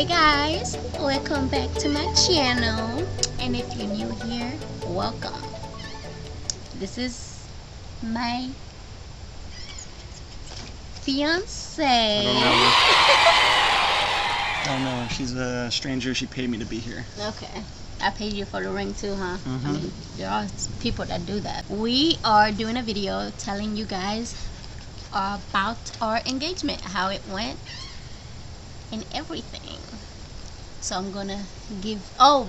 Hey guys, welcome back to my channel, and if you're new here, welcome. This is my fiance. I don't know. She's a stranger. She paid me to be here. Okay, I paid you for the ring too, huh? I mean, there are people that do that. We are doing a video telling you guys about our engagement, how it went, and everything. So I'm gonna give I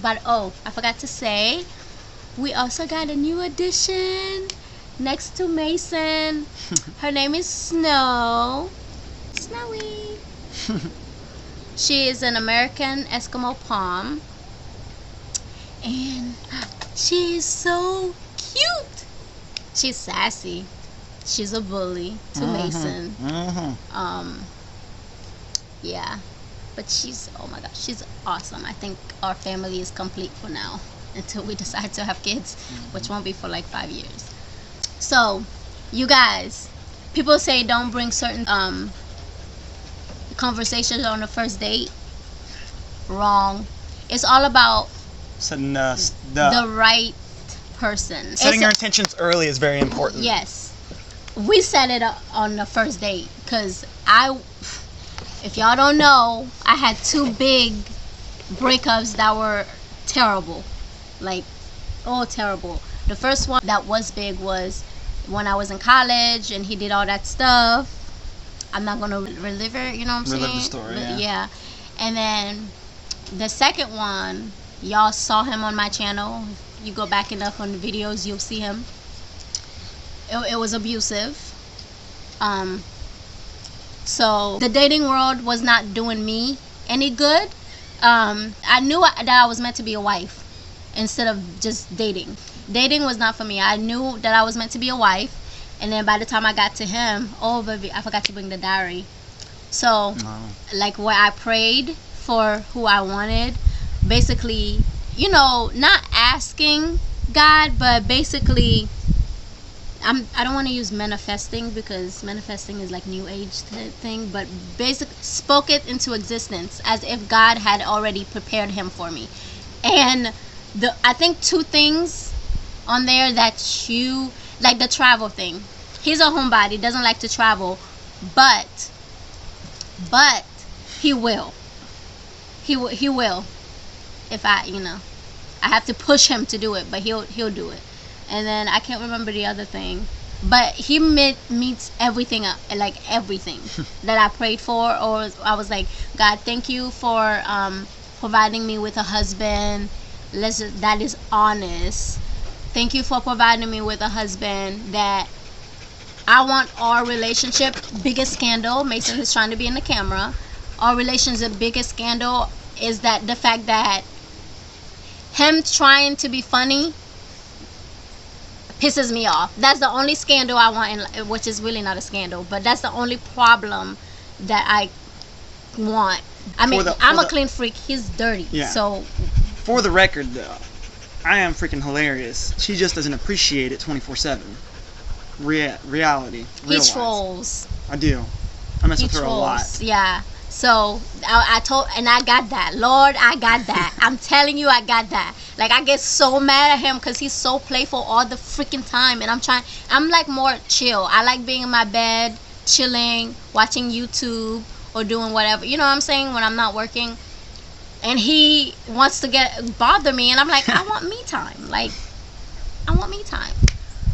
forgot to say, we also got a new addition next to Mason. Her name is Snowy. She is an American Eskimo Pom, and she is so cute. She's sassy. She's a bully to Mason. Yeah, but she's, oh my gosh, she's awesome. I think our family is complete for now until we decide to have kids, which won't be for like 5 years. So you guys, people say don't bring certain conversations on the first date. Wrong. It's all about Setting the right person. Setting your intentions early is very important. Yes, we set it up on the first date because if y'all don't know, I had 2 big breakups that were terrible. Like, oh, terrible. The first one that was big was when I was in college and he did all that stuff. I'm not gonna relive it, you know what I'm saying? Relive the story, yeah. And then the second one, y'all saw him on my channel. If you go back enough on the videos, you'll see him. It was abusive. So the dating world was not doing me any good. I knew that I was meant to be a wife instead of just dating. Dating was not for me. I knew that I was meant to be a wife, and then by the time I got to him, oh baby, I forgot to bring the diary. So like where I prayed for who I wanted, basically, you know, not asking God, but basically I don't want to use manifesting because manifesting is like new age thing, but basically spoke it into existence as if God had already prepared him for me. And I think 2 things on there that you like, the travel thing. He's a homebody, doesn't like to travel, but he will if I have to push him to do it, but he'll do it. And then I can't remember the other thing, but he meets everything up, like everything that I prayed for, or I was like, God, thank you for providing me with a husband that is honest. Thank you for providing me with a husband that I want our relationship. Biggest scandal, Mason is trying to be in the camera. Our relationship biggest scandal is that the fact that him trying to be funny pisses me off. That's the only scandal I want, which is really not a scandal, but that's the only problem that I want. I mean, I'm a clean freak. He's dirty. Yeah. So, for the record, though, I am freaking hilarious. She just doesn't appreciate it 24/7. Reality. He trolls. I do. I mess with her a lot. Yeah. So I told, and I got that. Lord, I got that. I'm telling you, I got that. Like, I get so mad at him because he's so playful all the freaking time, and I'm like more chill. I like being in my bed, chilling, watching YouTube or doing whatever. You know what I'm saying? When I'm not working, and he wants to bother me, and I'm like, I want me time. Like, I want me time.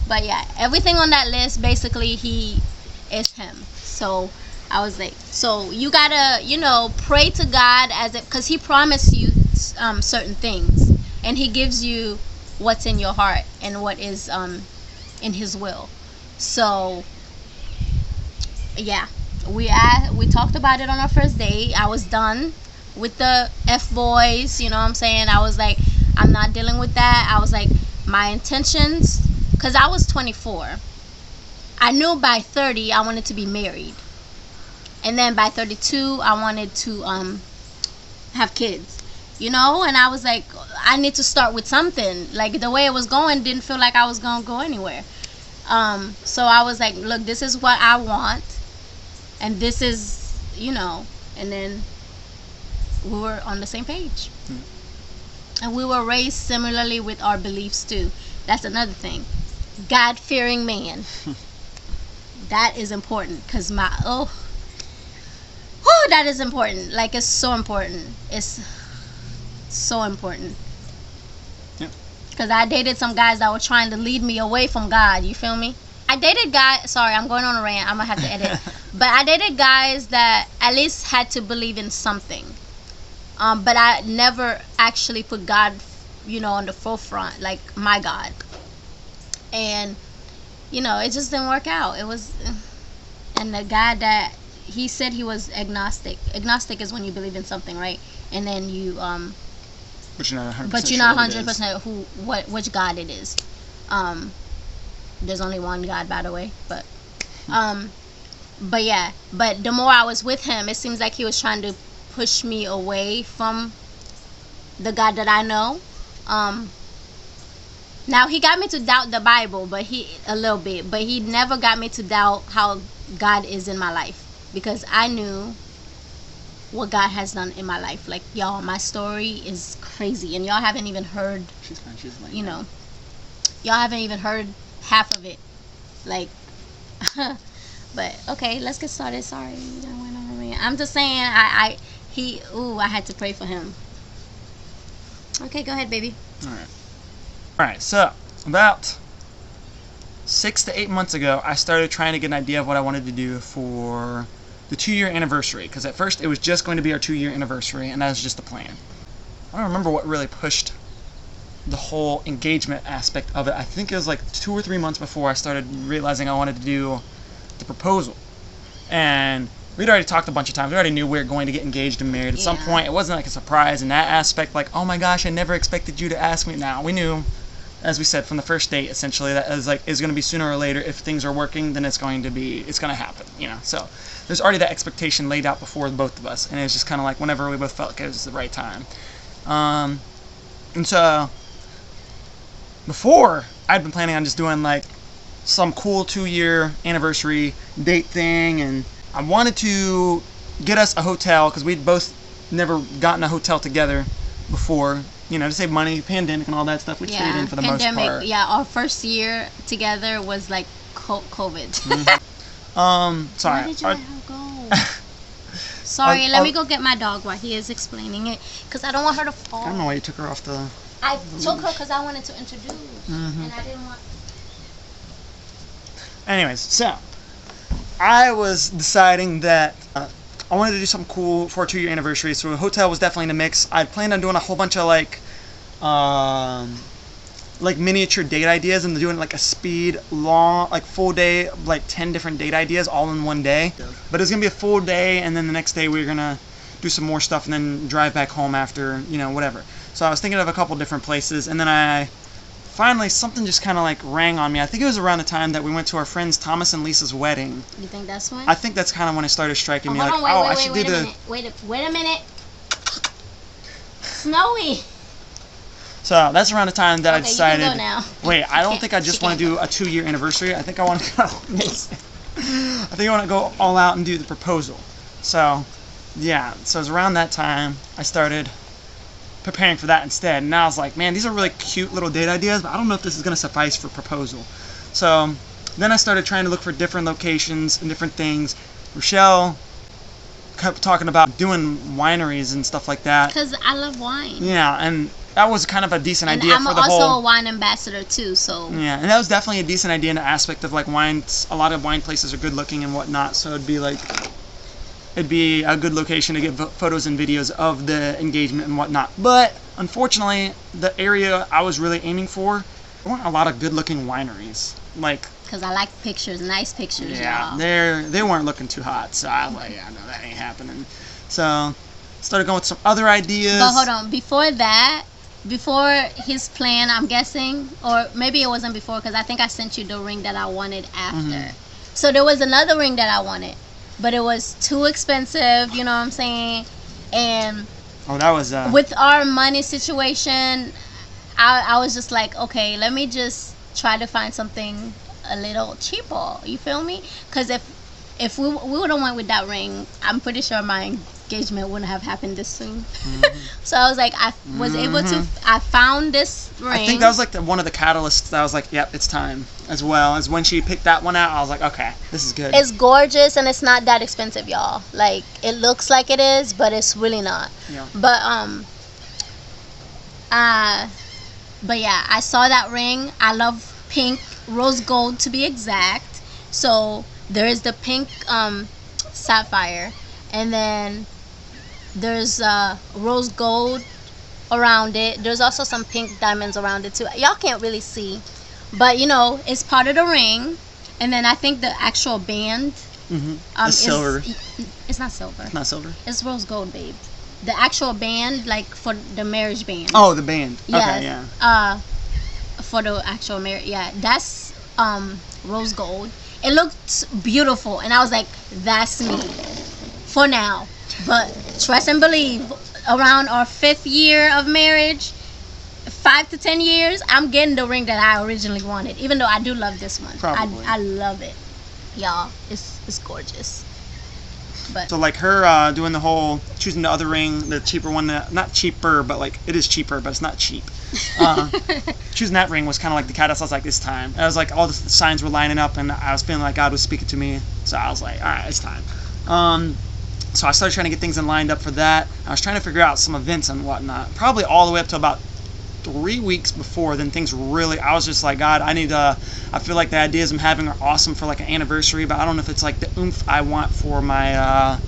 But yeah, everything on that list, basically, he is him. So I was like, so you gotta, pray to God because he promised you certain things, and he gives you what's in your heart and what is in his will. So yeah, we talked about it on our first date. I was done with the F-boys, you know what I'm saying? I was like, I'm not dealing with that. I was like, my intentions, because I was 24. I knew by 30 I wanted to be married. And then by 32, I wanted to have kids, and I was like, I need to start with something. Like, the way it was going didn't feel like I was going to go anywhere. So I was like, look, this is what I want, and this is, and then we were on the same page. Hmm. And we were raised similarly with our beliefs too. That's another thing. God-fearing man. That is important, because that is important. Like, it's so important. It's so important. Yep. Because I dated some guys that were trying to lead me away from God. You feel me? I dated guys. Sorry, I'm going on a rant. I'm gonna have to edit. But I dated guys that at least had to believe in something. But I never actually put God, on the forefront, like my God. And it just didn't work out. It was, and the guy that he said he was agnostic. Agnostic is when you believe in something, right? And then you But you're not 100%. But you're not 100% which God it is. There's only one God, by the way. But yeah. But the more I was with him, it seems like he was trying to push me away from the God that I know. Now he got me to doubt the Bible, a little bit, but he never got me to doubt how God is in my life, because I knew what God has done in my life. Like, y'all, my story is crazy, and y'all haven't even heard. She's fine. She's like, y'all haven't even heard half of it. Like, but okay, let's get started. Sorry, I'm just saying, I had to pray for him. Okay, go ahead, baby. All right, so about 6 to 8 months ago, I started trying to get an idea of what I wanted to do for the 2-year anniversary, because at first it was just going to be our 2-year anniversary, and that was just the plan. I don't remember what really pushed the whole engagement aspect of it. I think it was like 2 or 3 months before I started realizing I wanted to do the proposal. And we'd already talked a bunch of times. We already knew we were going to get engaged and married. At some point, it wasn't like a surprise in that aspect, like, oh my gosh, I never expected you to ask me. Now, we knew, as we said from the first date, essentially, that is going to be sooner or later. If things are working, then it's going to happen, So there's already that expectation laid out before both of us, and it was just kind of like whenever we both felt like it was the right time. And so before, I'd been planning on just doing like some cool 2-year anniversary date thing, and I wanted to get us a hotel, because we'd both never gotten a hotel together before. To save money, pandemic and all that stuff, we stayed in for the most part. Yeah, our first year together was like COVID. Sorry. Where did you let her go? Sorry, let me go get my dog while he is explaining it, because I don't want her to fall. I don't know why you took her off the... I took her because I wanted to introduce, and I didn't want... Anyways, so I was deciding that I wanted to do something cool for our 2-year anniversary, so a hotel was definitely in the mix. I planned on doing a whole bunch of like miniature date ideas, and doing like a speed long, like full day, like 10 different date ideas all in one day. But it's gonna be a full day, and then the next day we're gonna do some more stuff, and then drive back home after, whatever. So I was thinking of a couple different places, and then finally something just kind of like rang on me. I think it was around the time that we went to our friends Thomas and Lisa's wedding. You think that's when? I think that's kind of when it started striking me. Wait a minute. Snowy. So that's around the time that I decided. You can go now. Wait, I don't think I just want to do a 2-year anniversary. I think I want to go. I think I want to go all out and do the proposal. So, yeah. So it was around that time I started preparing for that instead. And now I was like, man, these are really cute little date ideas, but I don't know if this is going to suffice for proposal. So then I started trying to look for different locations and different things. Rochelle kept talking about doing wineries and stuff like that. Because I love wine. Yeah, and that was kind of a decent idea for the whole... And I'm also a wine ambassador too, so... Yeah, and that was definitely a decent idea in the aspect of like wines. A lot of wine places are good looking and whatnot, so it'd be a good location to get photos and videos of the engagement and whatnot. But unfortunately, the area I was really aiming for, there weren't a lot of good looking wineries. Because I like pictures, nice pictures, yeah, y'all. they weren't looking too hot, so I was like, yeah, no, that ain't happening. So started going with some other ideas. But hold on, before his plan, I'm guessing, or maybe it wasn't before, because I think I sent you the ring that I wanted after. So there was another ring that I wanted, but it was too expensive, you know what I'm saying? And that was with our money situation, I was just like, okay, let me just try to find something a little cheaper. You feel me? Because if we would have went with that ring, I'm pretty sure my engagement wouldn't have happened this soon. So I was like, I was able to, I found this ring. I think that was like one of the catalysts that I was like, yep, it's time. As well as when she picked that one out, I was like, okay, this is good. It's gorgeous and it's not that expensive, y'all. Like, it looks like it is, but it's really not. Yeah. But yeah, I saw that ring. I love pink, rose gold to be exact. So there is the pink sapphire, and then there's rose gold around it. There's also some pink diamonds around it too. Y'all can't really see, but you know, it's part of the ring. And then I think the actual band it's silver. It's not silver. It's not silver. It's rose gold, babe. The actual band, like for the marriage band. Oh, the band. Yeah. Okay, yeah. For the actual marriage, yeah, that's rose gold. It looked beautiful, and I was like, that's me for now. But trust and believe, around our 5th year of marriage, 5 to 10 years, I'm getting the ring that I originally wanted. Even though I do love this one. Probably. I love it, y'all. It's gorgeous. But so like her doing the whole choosing the other ring, the cheaper one, not cheaper, but like it is cheaper, but it's not cheap. Choosing that ring was kind of like the catalyst. I was like, it's time. I was like, all the signs were lining up, and I was feeling like God was speaking to me. So I was like, all right, it's time. So I started trying to get things lined up for that. I was trying to figure out some events and whatnot. Probably all the way up to about 3 weeks before, then things really, I was just like, God, I feel like the ideas I'm having are awesome for like an anniversary, but I don't know if it's like the oomph I want for my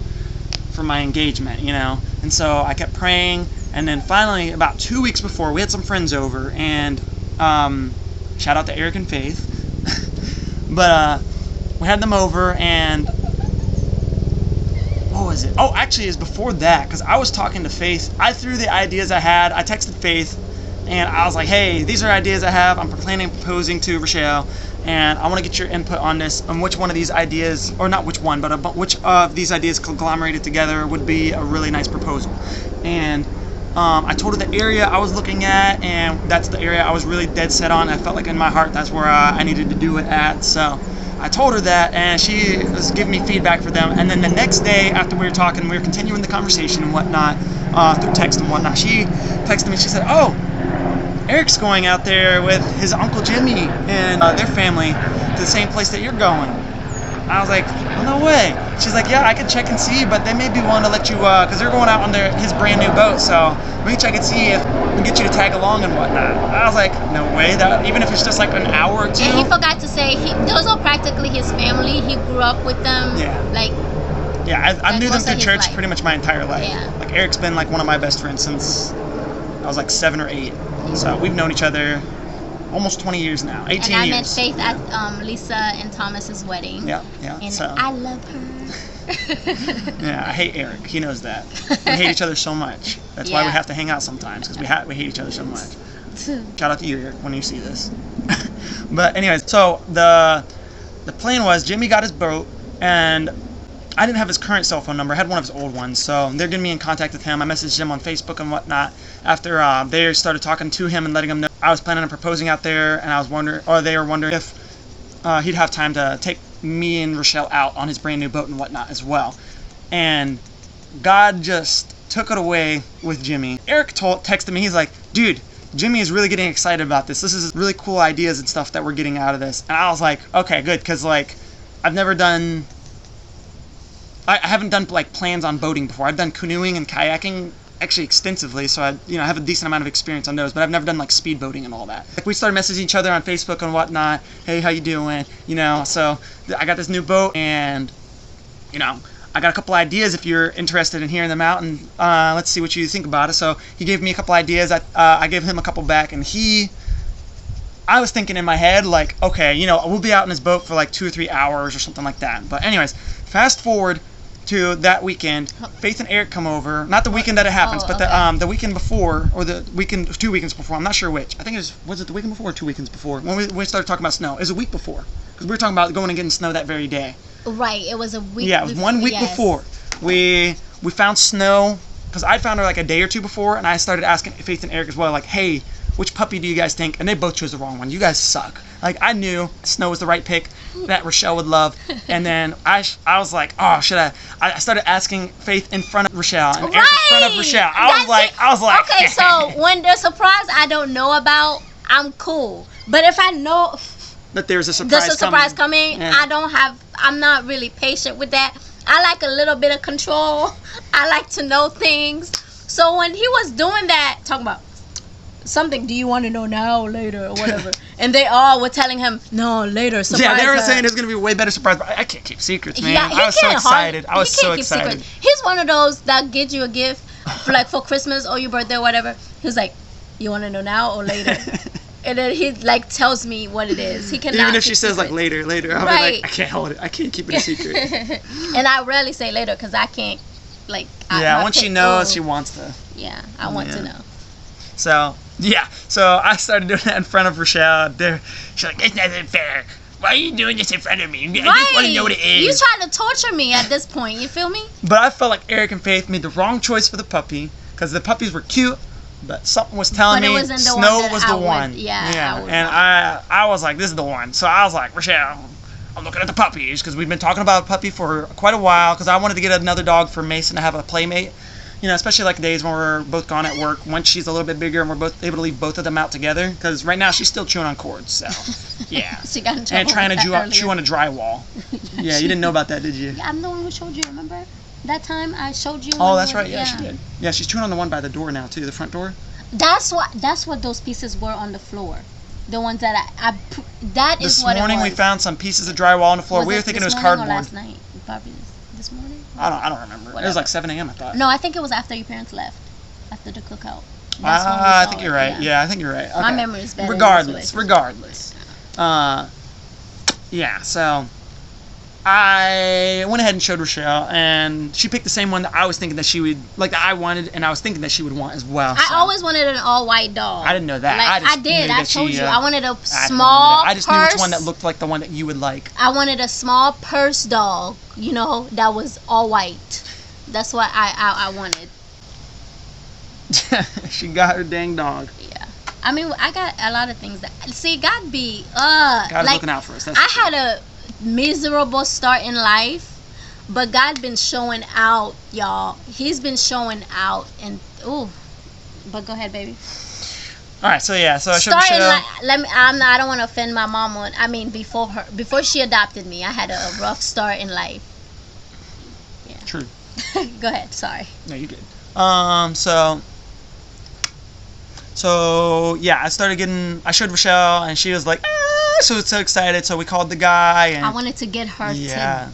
engagement, you know. And so I kept praying, and then finally about 2 weeks before, we had some friends over, and shout out to Eric and Faith. But we had them over, and what was it? Oh, actually, it's before that, because I was talking to Faith. I threw the ideas I had. I texted Faith, and I was like, hey, these are ideas I have. I'm planning on proposing to Rochelle, and I want to get your input on this, on which one of these ideas, or not which one, but which of these ideas conglomerated together would be a really nice proposal. And I told her the area I was looking at, and that's the area I was really dead set on. I felt like in my heart that's where I needed to do it at. So I told her that, and she was giving me feedback for them. And then the next day, after we were talking, we were continuing the conversation and whatnot, through text and whatnot. She texted me, she said, oh, Eric's going out there with his Uncle Jimmy and their family to the same place that you're going. I was like, well, no way. She's like, yeah, I can check and see, but they may be willing to let you, because they're going out on his brand new boat, so we can check and see if we can get you to tag along and whatnot. I was like, no way, that even if it's just like an hour or two. And he forgot to say, those are practically his family. He grew up with them. Yeah. Like, yeah, I knew them through church life. pretty much my entire life. Yeah. Like, Eric's been like one of my best friends since I was like 7 or 8. So we've known each other almost 20 years now, 18 years. And I met Faith at Lisa and Thomas's wedding. Yeah. And so I love her. yeah, I hate Eric. He knows that. We hate each other so much. That's why we have to hang out sometimes, because we hate each other so much. Shout out to you, Eric, when you see this. But anyways, so the plan was Jimmy got his boat, and I didn't have his current cell phone number. I had one of his old ones, so they're getting me in contact with him. I messaged him on Facebook and whatnot. After they started talking to him and letting him know I was planning on proposing out there, and I was wondering, or they were wondering if he'd have time to take me and Rochelle out on his brand new boat and whatnot as well. And God just took it away with Jimmy. Eric texted me. He's like, dude, Jimmy is really getting excited about this. This is really cool ideas and stuff that we're getting out of this. And I was like, okay, good, because like I haven't done like plans on boating before. I've done canoeing and kayaking actually extensively, so I have a decent amount of experience on those, but I've never done like speedboating and all that. Like, we started messaging each other on Facebook and whatnot. Hey, how you doing? So I got this new boat, and I got a couple ideas if you're interested in hearing them out, and let's see what you think about it. So he gave me a couple ideas. I gave him a couple back, and I was thinking in my head, like, okay, we'll be out in his boat for like 2 or 3 hours or something like that. But anyways, fast forward to that weekend, Faith and Eric come over. Not the weekend that it happens, but the weekend before, or the weekend, 2 weekends before. I'm not sure which. I think was it the weekend before or 2 weekends before? When we started talking about snow. It was a week before, because we were talking about going and getting snow that very day. Right, it was a week. Yeah, it was 1 week before. We found snow, because I found her like a day or two before, and I started asking Faith and Eric as well, like, hey, which puppy do you guys think? And they both chose the wrong one. You guys suck. Like, I knew Snow was the right pick that Rochelle would love. And then I was like, oh, should I started asking Faith in front of Rochelle and Eric in front of Rochelle. I was like. Okay, so when there's a surprise I don't know about, I'm cool. But if I know that there's a surprise coming, yeah. I'm not really patient with that. I like a little bit of control. I like to know things. So when he was doing that, talking about something, do you want to know now or later or whatever, and they all were telling him no, later, surprise. Yeah, they were her. saying there's gonna be a way better surprise, but I can't keep secrets, man. Yeah, I was so excited. I was so excited. He's one of those that get you a gift for, like, for Christmas or your birthday or whatever. He's like, you want to know now or later? And then he, like, tells me what it is. He cannot. Even if she says, like, later, I'll be like, I can't hold it. I can't keep it a secret. And I rarely say later because I can't, like. Yeah, once she knows, she wants to. Yeah, I want to know. So, yeah. So I started doing that in front of Rochelle. She's like, it's not fair. Why are you doing this in front of me? I just want to know what it is. You trying to torture me at this point. You feel me? But I felt like Eric and Faith made the wrong choice for the puppy because the puppies were cute. But something was telling me Snow was the one. Yeah. And I was like, this is the one. So I was like, Rochelle, I'm looking at the puppies because we've been talking about a puppy for quite a while because I wanted to get another dog for Mason to have a playmate. You know, especially like days when we're both gone at work. Once she's a little bit bigger and we're both able to leave both of them out together. Because right now she's still chewing on cords. So, yeah. She got in trouble and trying to chew on a drywall. Yeah, you didn't know about that, did you? Yeah, I'm the one who showed you, remember? That time I showed you. Oh, that's right. Yeah, she did. Yeah, she's chewing on the one by the door now too, the front door. That's what those pieces were on the floor. The ones that that is what it was. This morning we found some pieces of drywall on the floor. We were thinking it was cardboard. Or last night? Probably this morning. I don't remember. Whatever. It was like 7 a.m. I thought. No, I think it was after your parents left, after the cookout. I think you're right. Yeah, I think you're right. Okay. My memory is better. Regardless. Yeah. So I went ahead and showed Rochelle, and she picked the same one that I was thinking that she would like, that I wanted, and I was thinking that she would want as well. I always wanted an all-white dog. I didn't know that. Like, I told you. I wanted a small I just knew which one that looked like the one that you would like. I wanted a small purse dog, you know, that was all white. That's what I wanted. She got her dang dog. Yeah. I mean, I got a lot of things that. See, God be. God is looking out for us. I had a miserable start in life, but God been showing out, y'all. He's been showing out, and but go ahead, baby. All right, so yeah, so I showed Rochelle. I don't want to offend my mom. Before she adopted me, I had a rough start in life. Yeah. True. Go ahead. Sorry. No, you did. So yeah, I showed Rochelle, and she was like, so excited. So we called the guy, and I wanted to get her to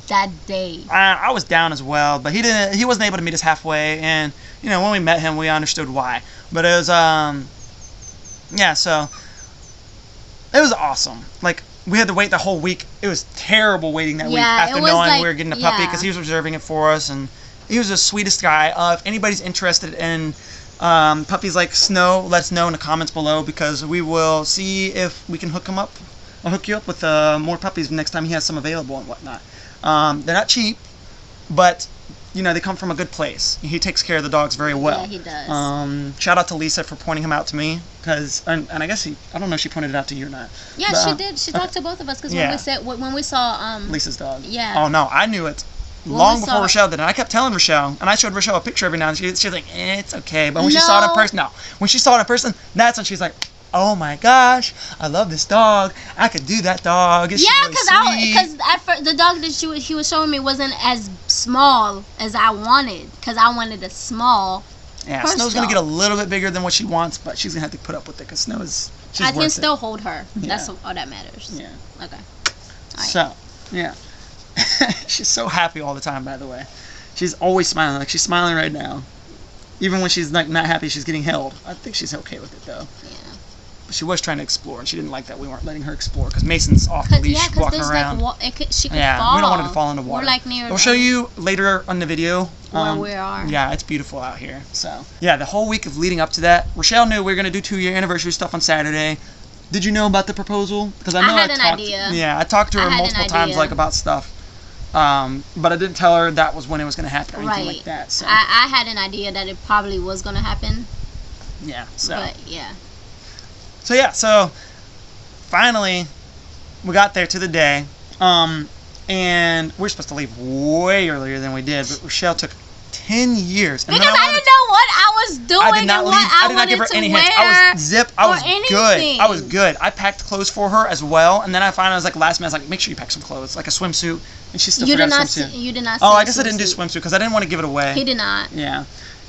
that day. I was down as well, but he wasn't able to meet us halfway, and you know, when we met him, we understood why. But it was yeah, so it was awesome. Like, we had to wait the whole week. It was terrible waiting that week after knowing we were getting a puppy, because he was reserving it for us, and he was the sweetest guy. If anybody's interested in puppies like Snow, let us know in the comments below, because we will see if we can hook him up. I'll hook you up with more puppies next time he has some available and whatnot. They're not cheap, but you know, they come from a good place. He takes care of the dogs very well. Yeah, he does. Shout out to Lisa for pointing him out to me, and I guess I don't know if she pointed it out to you or not. Yeah, but, she did. She talked to both of us, because when we saw Lisa's dog. Yeah. Oh no, I knew it long before Rochelle did, and I kept telling Rochelle, and I showed Rochelle a picture every now and then. She's like, it's okay. But when she saw it in person, when she saw it in person, that's when she's like, oh my gosh, I love this dog. I could do that dog. Because at first the dog that he was showing me wasn't as small as I wanted, because I wanted a small. Yeah, Snow's gonna get a little bit bigger than what she wants, but she's gonna have to put up with it, because Snow is. I can still hold her. Yeah. That's all that matters. Yeah. Okay. All right. So, yeah. She's so happy all the time, by the way. She's always smiling. Like, she's smiling right now. Even when she's like not happy, she's getting held. I think she's okay with it, though. Yeah. But she was trying to explore, and she didn't like that we weren't letting her explore, because Mason's off the leash walking around. She could fall. We don't want her to fall in the water. We're like near. We'll show you later on the video where we are. Yeah, it's beautiful out here. So yeah, the whole week of leading up to that, Rochelle knew we were gonna do 2-year anniversary stuff on Saturday. Did you know about the proposal? Because I know I had an idea. Yeah, I talked to her multiple times, like, about stuff. But I didn't tell her that was when it was going to happen or anything like that. So I had an idea that it probably was going to happen. Yeah. So. But yeah. So yeah. So finally, we got there to the day, and we were supposed to leave way earlier than we did, but Rochelle took 10 years. And because I didn't know what I was doing. I did not and leave. what I did not give her any hints. I was zip. I was good. I was good. I packed clothes for her as well, and then I finally was like last minute. I was like, make sure you pack some clothes, like a swimsuit, and she still forgot a swimsuit. You did not. Oh, I guess I didn't do swimsuit because I didn't want to give it away. He did not. Yeah,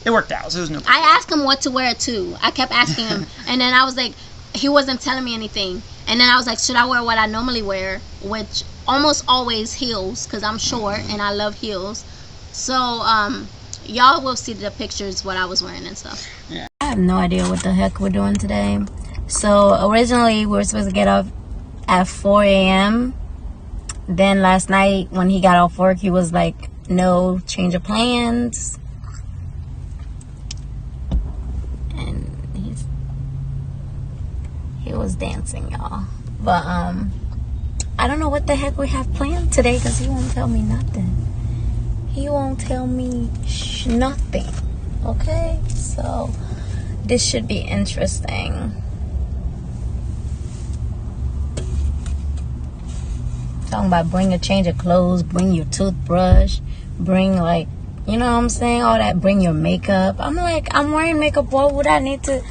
it worked out. So it was no. I asked him what to wear too. I kept asking him, and then I was like, he wasn't telling me anything. And then I was like, should I wear what I normally wear, which almost always heels, because I'm short and I love heels. So y'all will see the pictures what I was wearing and stuff. Yeah. I have no idea what the heck we're doing today. So originally we were supposed to get up at 4 a.m. Then last night when he got off work, he was like, no, change of plans. And he was dancing, y'all. But I don't know what the heck we have planned today because he won't tell me nothing. He won't tell me nothing. Okay? So this should be interesting. Talking about bring a change of clothes, bring your toothbrush, bring like, you know what I'm saying? All that, bring your makeup. I'm like, I'm wearing makeup. What would I need to?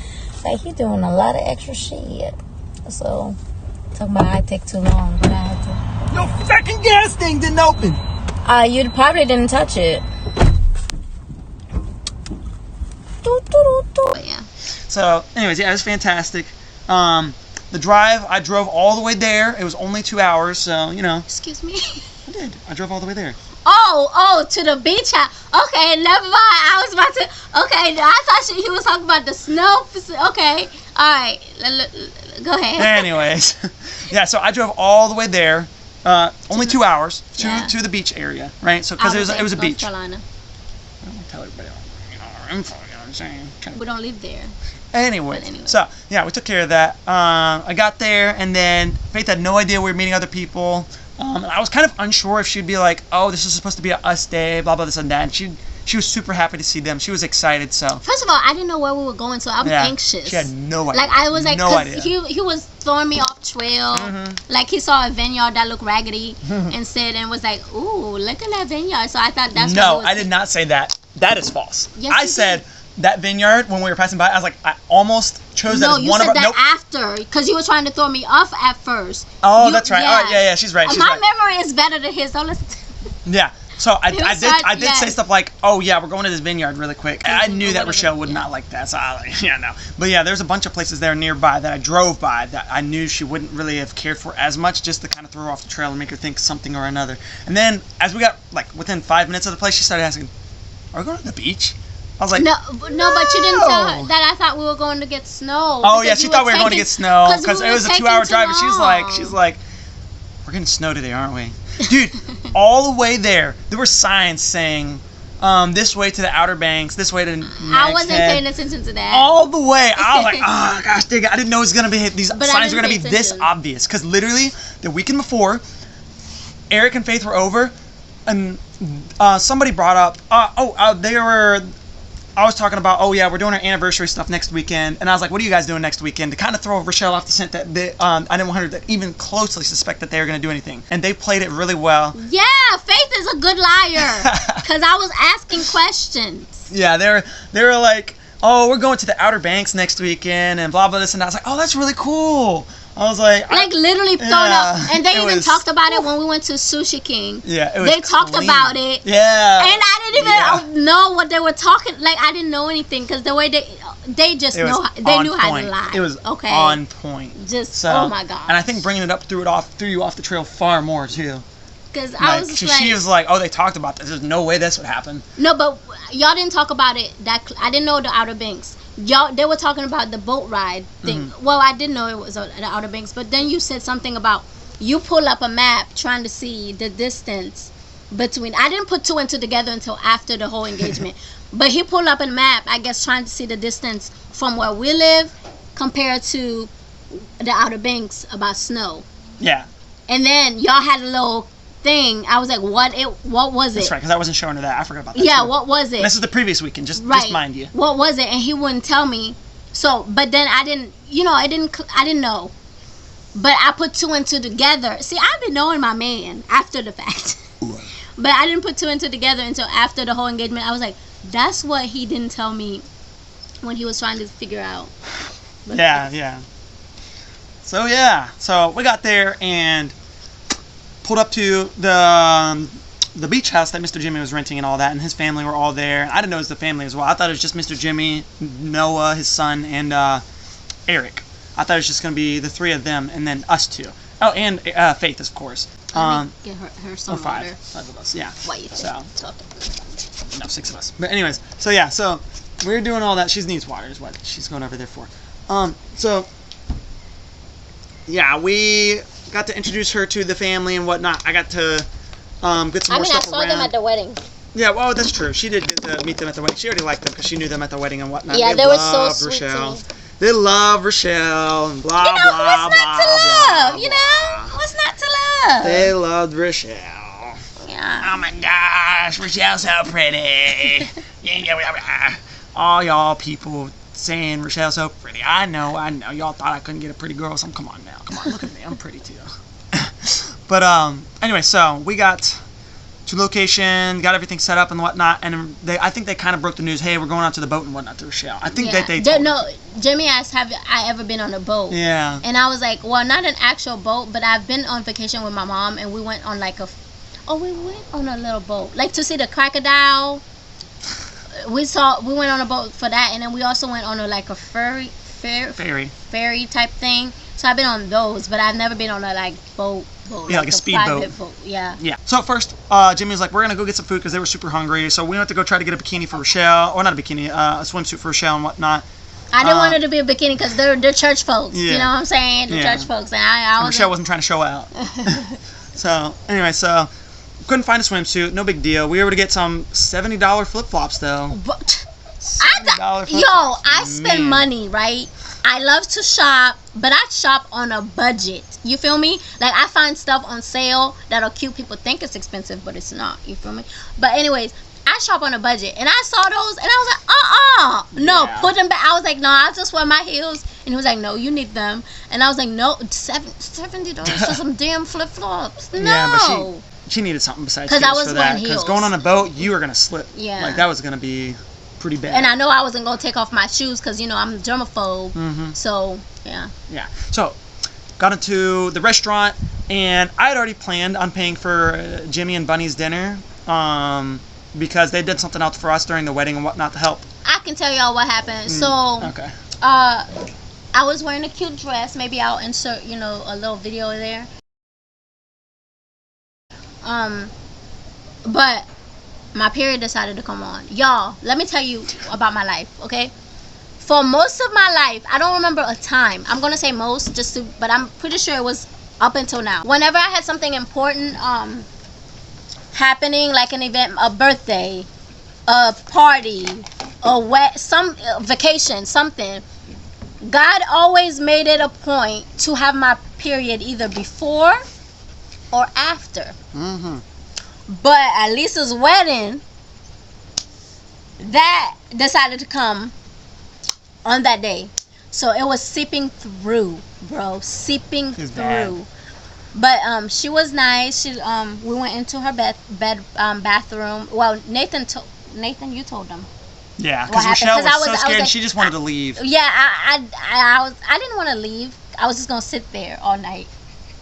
Like, he doing a lot of extra shit. So, talking about I take too long, but I had to. Your fucking gas thing didn't open. You probably didn't touch it. But yeah. So, anyways, yeah, it was fantastic. The drive, I drove all the way there. It was only 2 hours, so, you know. Excuse me? I did. I drove all the way there. Oh, to the beach house. Okay, never mind. I was about to. Okay, I thought he was talking about the snow. Okay, all right. Go ahead. Anyways, yeah. So I drove all the way there. Only 2 hours to the beach area, right? So because it was a beach. North Carolina. I don't want to tell everybody our info. You know what I'm saying? We don't live there. Anyway, anyway, so yeah, we took care of that. I got there, and then Faith had no idea we were meeting other people. I was kind of unsure if she'd be like, "Oh, this is supposed to be a us day," blah blah this and that. And she was super happy to see them. She was excited. So first of all, I didn't know where we were going, so I was anxious. She had no idea. Like I was like, no idea. He was throwing me off trail. Mm-hmm. Like he saw a vineyard that looked raggedy and was like, "Ooh, look at that vineyard." So I thought that's no, I did not say that. That is false. Yes, I said. That vineyard, when we were passing by, I was like, I almost chose that as one of our... No, you said that after, because you were trying to throw me off at first. Oh, that's right. Yeah. All right, yeah, she's right. My memory is better than his, so listen. Yeah, so I did say stuff like, oh, yeah, we're going to this vineyard really quick. I knew that Rochelle would not like that, so I was like, yeah, no. But yeah, there's a bunch of places there nearby that I drove by that I knew she wouldn't really have cared for as much, just to kind of throw her off the trail and make her think something or another. And then, as we got, like, within 5 minutes of the place, she started asking, are we going to the beach? I was like, no, but you didn't tell her that. I thought we were going to get snow. Oh yeah, she thought we were going to get snow because it was a 2 hour drive. And she's like, we're getting snow today, aren't we? Dude, all the way there were signs saying, this way to the Outer Banks, this way to Next I wasn't Head. paying attention to that. All the way. I was like, oh gosh, dang it. I didn't know it was gonna be these signs were gonna be this obvious. Because literally the weekend before, Eric and Faith were over, and somebody brought up, I was talking about, oh yeah, we're doing our anniversary stuff next weekend, and I was like, what are you guys doing next weekend? To kind of throw Rochelle off the scent that I didn't want her to even closely suspect that they were going to do anything. And they played it really well. Yeah, Faith is a good liar, because I was asking questions. Yeah, they were like, oh, we're going to the Outer Banks next weekend, and blah, blah, this and that. I was like, oh, that's really cool. I was like literally thrown up, and they even talked about it when we went to Sushi King. Yeah, it was. They talked about it. Yeah, and I didn't even know what they were talking. Like I didn't know anything because the way they just knew how to lie. It was on point. Just oh my god. And I think bringing it up threw you off the trail far more too. Because I was just she was like, oh, they talked about this. There's no way this would happen. No, but y'all didn't talk about it. I didn't know the Outer Banks. They were talking about the boat ride thing. Mm-hmm. Well, I didn't know it was the Outer Banks, but then you said something about you pull up a map trying to see the distance between. I didn't put two and two together until after the whole engagement, but he pulled up a map, I guess, trying to see the distance from where we live compared to the Outer Banks about snow. Yeah. And then y'all had a little thing. I was like, what was it? That's right, because I wasn't showing her that. I forgot about that. Yeah, too. What was it? This is the previous weekend, just mind you. What was it? And he wouldn't tell me. So, but then I didn't know. But I put two and two together. See, I've been knowing my man after the fact. But I didn't put two and two together until after the whole engagement. I was like, that's what he didn't tell me when he was trying to figure out. But Yeah. So we got there and pulled up to the beach house that Mr. Jimmy was renting and all that, and his family were all there. And I didn't know it was the family as well. I thought it was just Mr. Jimmy, Noah, his son, and Eric. I thought it was just going to be the three of them and then us two. Oh, and Faith, of course. Let me get her some water. Five of us, yeah. Why you talking? No, 6 of us. But anyways, so we were doing all that. She needs water is what she's going over there for. We got to introduce her to the family and whatnot. I got to get some more stuff around. I saw them at the wedding. Yeah, well, that's true. She did get to meet them at the wedding. She already liked them because she knew them at the wedding and whatnot. Yeah, they were so sweet Rochelle. to me. They love Rochelle and blah, You know, blah, what's not to blah, love? blah, You know? What's not to love? They loved Rochelle. Yeah. Oh my gosh, Rochelle's so pretty. All y'all people saying Rochelle's so pretty. I know. Y'all thought I couldn't get a pretty girl, so come on now. Come on, look at me. I'm pretty too. But anyway, so we got to location, got everything set up and whatnot, and I think they kind of broke the news. Hey, we're going out to the boat and whatnot to Rochelle. I think that they told her. Jimmy asked, have I ever been on a boat? Yeah. And I was like, well, not an actual boat, but I've been on vacation with my mom, and we went on like we went on a little boat, like to see the crocodile. We went on a boat for that, and then we also went on a ferry type thing. So I've been on those, but I've never been on a boat. Yeah, like a speedboat. Boat. Yeah. So at first, Jimmy was like, we're going to go get some food because they were super hungry. So we went to go try to get a bikini for Rochelle. Or not a bikini, a swimsuit for Rochelle and whatnot. I didn't want it to be a bikini because they're church folks. Yeah. You know what I'm saying? The church folks. And Rochelle wasn't trying to show out. So anyway, couldn't find a swimsuit. No big deal. We were able to get some $70 flip-flops, though. I spend money, right? I love to shop, but I shop on a budget. You feel me? Like, I find stuff on sale that are cute. People think it's expensive, but it's not. You feel me? But anyways, I shop on a budget. And I saw those, and I was like, no, put them back. I was like, no, I'll just wear my heels. And he was like, no, you need them. And I was like, no, $70 for some damn flip-flops. No. Yeah, but she needed something besides heels for that. Because going on a boat, you were going to slip. Yeah. Like, that was going to be pretty bad. And I know I wasn't going to take off my shoes because, I'm a germaphobe. Mm-hmm. So, yeah. Yeah. So, got into the restaurant, and I had already planned on paying for Jimmy and Bunny's dinner because they did something else for us during the wedding and whatnot to help. I can tell y'all what happened. Okay. I was wearing a cute dress. Maybe I'll insert, a little video there. But my period decided to come on. Y'all, let me tell you about my life, okay? For most of my life, I don't remember a time. I'm going to say most but I'm pretty sure it was up until now. Whenever I had something important happening, like an event, a birthday, a party, some vacation, something, God always made it a point to have my period either before or after. Mm-hmm. But at Lisa's wedding, that decided to come on that day. So it was seeping through, bro. Seeping through. Bad. But she was nice. We went into her bathroom. Well, Nathan, you told them. Yeah, because Rochelle was so scared and she just wanted to leave. Yeah, I didn't want to leave. I was just gonna sit there all night.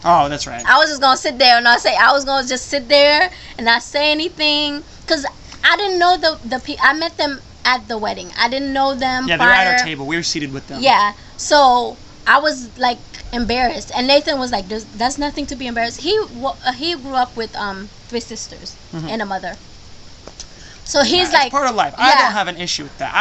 Oh, that's right. I was just gonna sit there and I was gonna just sit there and not say anything because I didn't know the people. I met them at the wedding. I didn't know them. Yeah, they were at our table. We were seated with them. Yeah, so I was embarrassed, and Nathan was like, "That's nothing to be embarrassed." He grew up with 3 sisters and a mother. So he's it's part of life. Yeah. I don't have an issue with that.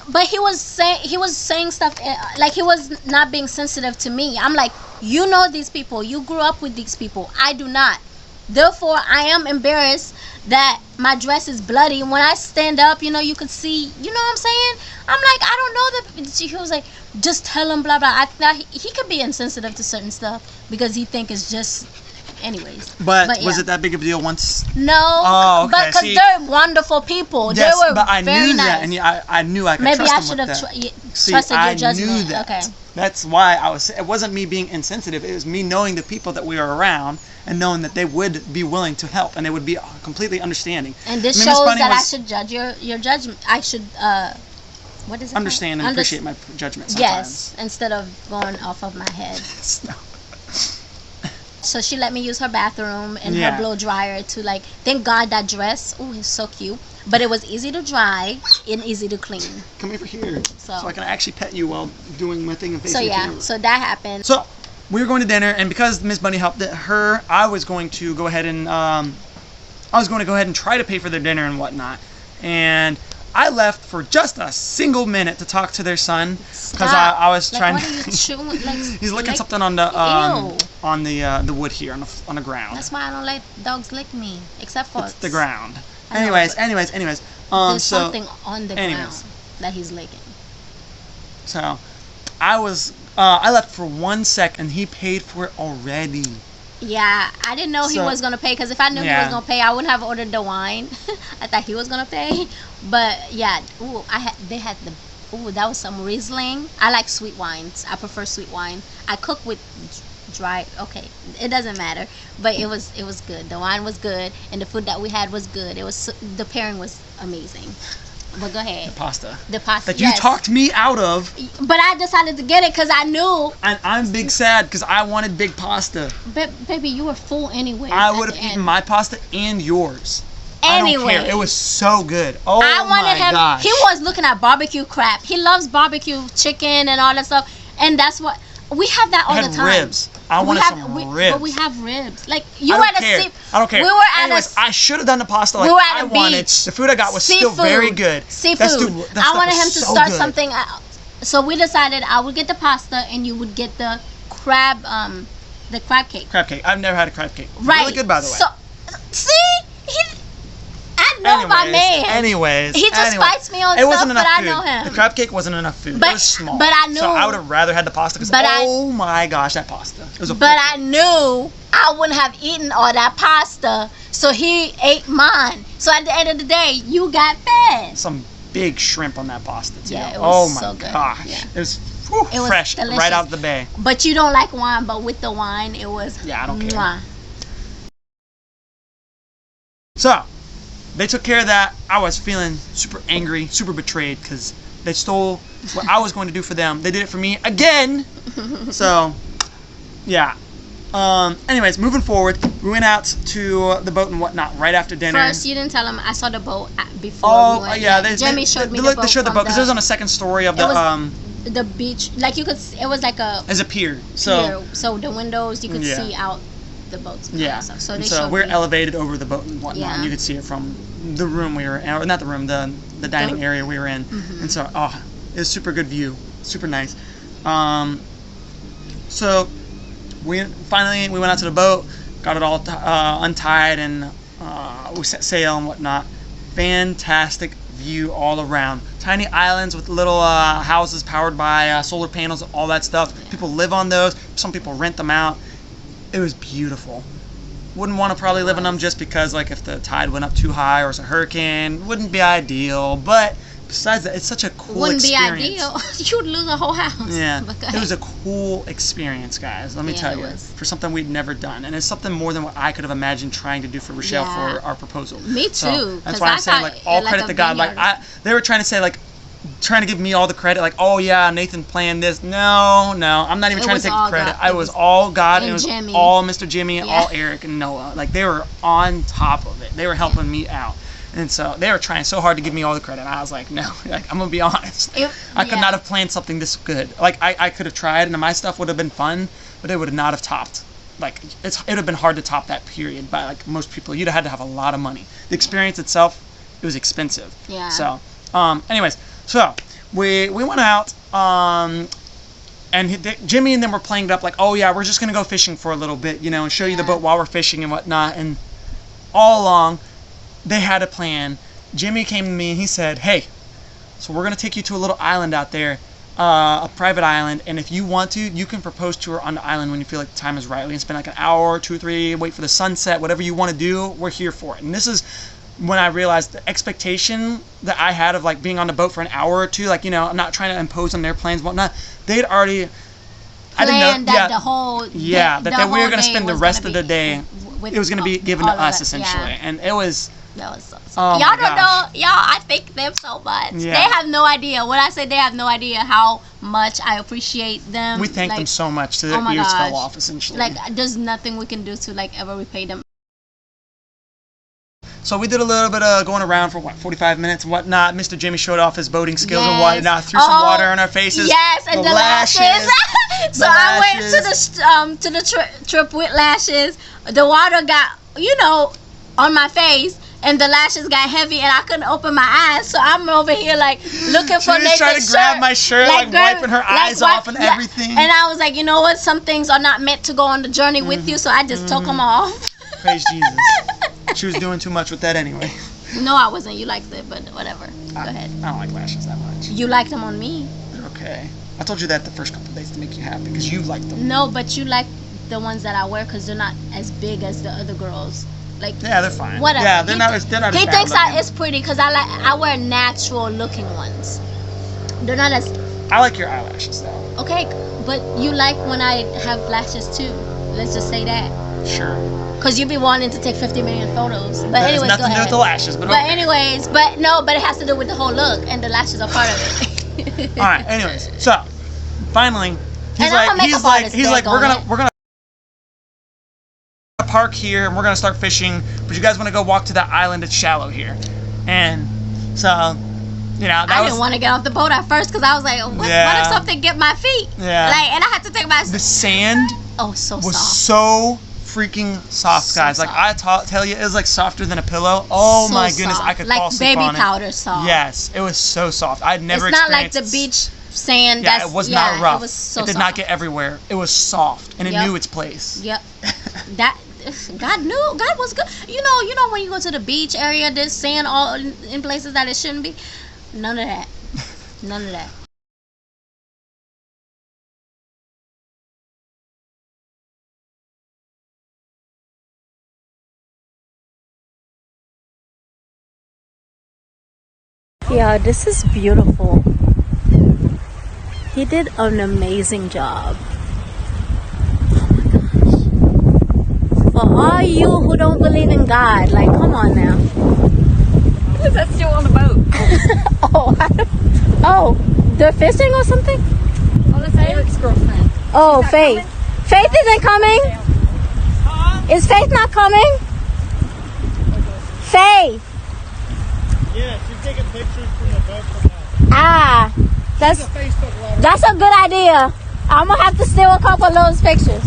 But he was saying stuff like he was not being sensitive to me. I'm like, you know these people. You grew up with these people. I do not. Therefore, I am embarrassed that my dress is bloody. When I stand up, you can see. You know what I'm saying? I'm like, I don't know that. He was like, just tell him blah blah. I thought he could be insensitive to certain stuff because he think it's just anyways. But yeah. was it that big of a deal once? No. Oh, okay. But because See, they're wonderful people. yes, they were but I very knew nice. that, and I knew I could Maybe trust I them should with have that. See, trusted I your judgment. knew that. Okay. That's why I was. It wasn't me being insensitive. It was me knowing the people that we were around and knowing that they would be willing to help and they would be completely understanding. And this I mean, Miss shows Bunny that I was- should judge your judgment. I should what is it? understand and appreciate my judgment sometimes. Yes, instead of going off of my head. So she let me use her bathroom and her blow dryer to like. Thank God that dress. Oh, it's so cute. But it was easy to dry and easy to clean. Come over here, so I can actually pet you while doing my thing and facing So the yeah, camera. so that happened. So we were going to dinner, and because Miss Bunny helped her, I was going to go ahead and try to pay for their dinner and whatnot. And I left for just a single minute to talk to their son because I was like, trying. What are you chewing? Like, He's licking like, something on the ew. the wood here on the ground. That's why I don't let dogs lick me, except for It's the ground. I know, Anyways. There's So something on the ground that he's licking. so I was I left for 1 sec and he paid for it already. Yeah, I didn't know he So- was gonna pay because if I knew he Yeah. was gonna pay, I wouldn't have ordered the wine. I thought he was gonna pay, but yeah, that was some Riesling. I like sweet wines. I prefer sweet wine. I cook with dry. Okay, it doesn't matter, but it was good. The wine was good, and the food that we had was good. The pairing was amazing. But go ahead. Pasta. The pasta That you talked me out of. But I decided to get it because I knew. And I'm big sad because I wanted big pasta. Baby, you were full anyway. I would have eaten my pasta and yours. Anyway. I don't care. It was so good. Oh I wanted my him. gosh. He was looking at barbecue crap. He loves barbecue chicken and all that stuff. And that's what we have that all I had the time. ribs. I wanted some ribs. But we have ribs. Like you I were don't at care. a I don't care. We were at Anyways, I should have done the pasta like we were at I a wanted. beach. The food I got was still very good. Seafood. That I stuff wanted was him to so start good. something. So we decided I would get the pasta and you would get the crab cake. Crab cake. I've never had a crab cake. Right. Really good, by the way. So see, I know my man. Anyways, He just fights me on it stuff, wasn't enough but food. I know him. The crab cake wasn't enough food. But- it was small. but I knew- So I would have rather had the pasta because oh my gosh, that pasta. It was a But I knew I wouldn't have eaten all that pasta, so he ate mine. So at the end of the day, you got fed. some big shrimp on that pasta too. Yeah, it oh was my so good. gosh, Yeah. it was, It was fresh delicious. right out of the bay. But you don't like wine, but with the wine, it was Yeah, I don't care. mwah. So they took care of that. I was feeling super angry, super betrayed because they stole what I was going to do for them. They did it for me again. So yeah. Anyways, moving forward, we went out to the boat and whatnot right after dinner. First, you didn't tell him I saw the boat before. Oh we went. yeah, Jimmy showed me they the boat. showed the from boat because it was on the second story of the the beach. Like you could, it was like a as a pier. So pier. So the windows you could Yeah. see out the boats. and yeah. stuff. So And they so showed we're me. elevated over the boat and whatnot, Yeah. and you could see it from the room we were in, or not the room, the dining area we were in. Mhm. And so it was super good view, super nice. So we went out to the boat, got it all untied, and we set sail and whatnot. Fantastic view all around. Tiny islands with little houses powered by solar panels, all that stuff. People live on those. Some people rent them out. It was beautiful. Wouldn't want to probably live in them just because, like, if the tide went up too high or it's a hurricane, wouldn't be ideal. But besides that, it's such a cool Wouldn't experience. be ideal. You'd lose a whole house. Yeah, But go it was ahead. a cool experience, guys. Let me Yeah, tell it you, was. for something we'd never done, and it's something more than what I could have imagined trying to do for Rochelle Yeah. for our proposal. Me So too, that's 'cause why I I'm saying, thought like, all it like credit a to God. Like, vineyard. they were trying to say, like, trying to give me all the credit. Like, oh yeah, Nathan planned this. No, I'm not even It trying was to take all credit. God. I It was was- all God. and It was Jimmy. all Mr. Jimmy and Yeah. all Eric and Noah. Like, they were on top of it. They were helping me out. And so they were trying so hard to give me all the credit. And I was like, no, like, I'm gonna be honest. I could yeah. not have planned something this good. Like, I could have tried, and my stuff would have been fun, but it would not have topped. Like, it would have been hard to top that period by, like, most people. You'd have had to have a lot of money. The experience itself, it was expensive. Yeah. So, anyways, so we went out, and Jimmy and them were playing it up like, oh yeah, we're just gonna go fishing for a little bit, you know, and show you the Yeah. boat while we're fishing and whatnot. And all along, they had a plan. Jimmy came to me and he said, hey, so we're gonna take you to a little island out there. a private island, and if you want to, you can propose to her on the island when you feel like the time is right. We can spend like an hour, 2 or 3, wait for the sunset, whatever you want to do, we're here for it. And this is when I realized the expectation that I had of like being on the boat for an hour or two, like, you know, I'm not trying to impose on their plans and whatnot. They'd already, I didn't know, that the whole yeah, the that we were whole going to day spend the was rest gonna of the day. It was going to be given to all of us that, essentially, yeah. and it was. That was so Oh y'all my don't gosh. know, y'all. I thank them so much. Yeah. They have no idea. When I say they have no idea how much I appreciate them. We thank them so much. To their oh my ears gosh. fell off essentially. Like, there's nothing we can do to like ever repay them. So we did a little bit of going around for what, 45 minutes and whatnot. Mr. Jimmy showed off his boating skills and whatnot. Threw some water on our faces. Yes, and the lashes. So I went to the trip with lashes. The water got, you know, on my face, and the lashes got heavy, and I couldn't open my eyes. So I'm over here like looking for Nathan's shirt. She was trying to grab my shirt, like wiping her eyes off and everything. And I was like, you know what? Some things are not meant to go on the journey with you, so I just took them off. Praise Jesus. She was doing too much with that anyway. No, I wasn't. You liked it, but whatever. Go ahead. I don't like lashes that much. You liked them on me. Okay. I told you that the first couple of days to make you happy because you liked them. No, but you like the ones that I wear because they're not as big as the other girls. Like, yeah, they're fine. Whatever. Yeah, they're not as bad He thinks looking. it's pretty because I wear natural looking ones. They're not as. I like your eyelashes though. Okay, but you like when I have lashes too. Let's just say that. Sure. Because you be wanting to take 50 million photos. But That has anyways, nothing go to do ahead. with the lashes, but okay. Anyways, but it has to do with the whole look, and the lashes are part of it. All right. Anyways, so finally, he's And I'm a makeup artist, we're daggone gonna park here and we're gonna start fishing, but you guys want to go walk to that island? It's shallow here, and so. You know, I didn't want to get off the boat at first because I was like, what if something get my feet? Yeah. Like, and I had to take my. The sand was was soft. so freaking soft, So guys. Like, soft. I tell you, it was like softer than a pillow. Oh So my goodness, soft. I could like fall asleep baby on powder it. soft. Yes, it was so soft. I'd never It's not like experienced. the beach sand. Yeah, That's, it was not rough. It was so It did soft. not get everywhere. It was soft, and it Yep. knew its place. Yep. That God was good. You know when you go to the beach area, there's sand all in places that it shouldn't be. None of that. None of that. Yeah, this is beautiful. He did an amazing job. For all you who don't believe in God, like, come on now. Who's that still on the boat? Oh, they're fishing or something? Oh, that's Eric's girlfriend. Oh, Faith. Faith isn't coming? Is Faith not coming? Faith. Yeah, she's taking pictures from the boat from Ah, that's Facebook Live. that's a good idea. I'm gonna have to steal a couple of those pictures.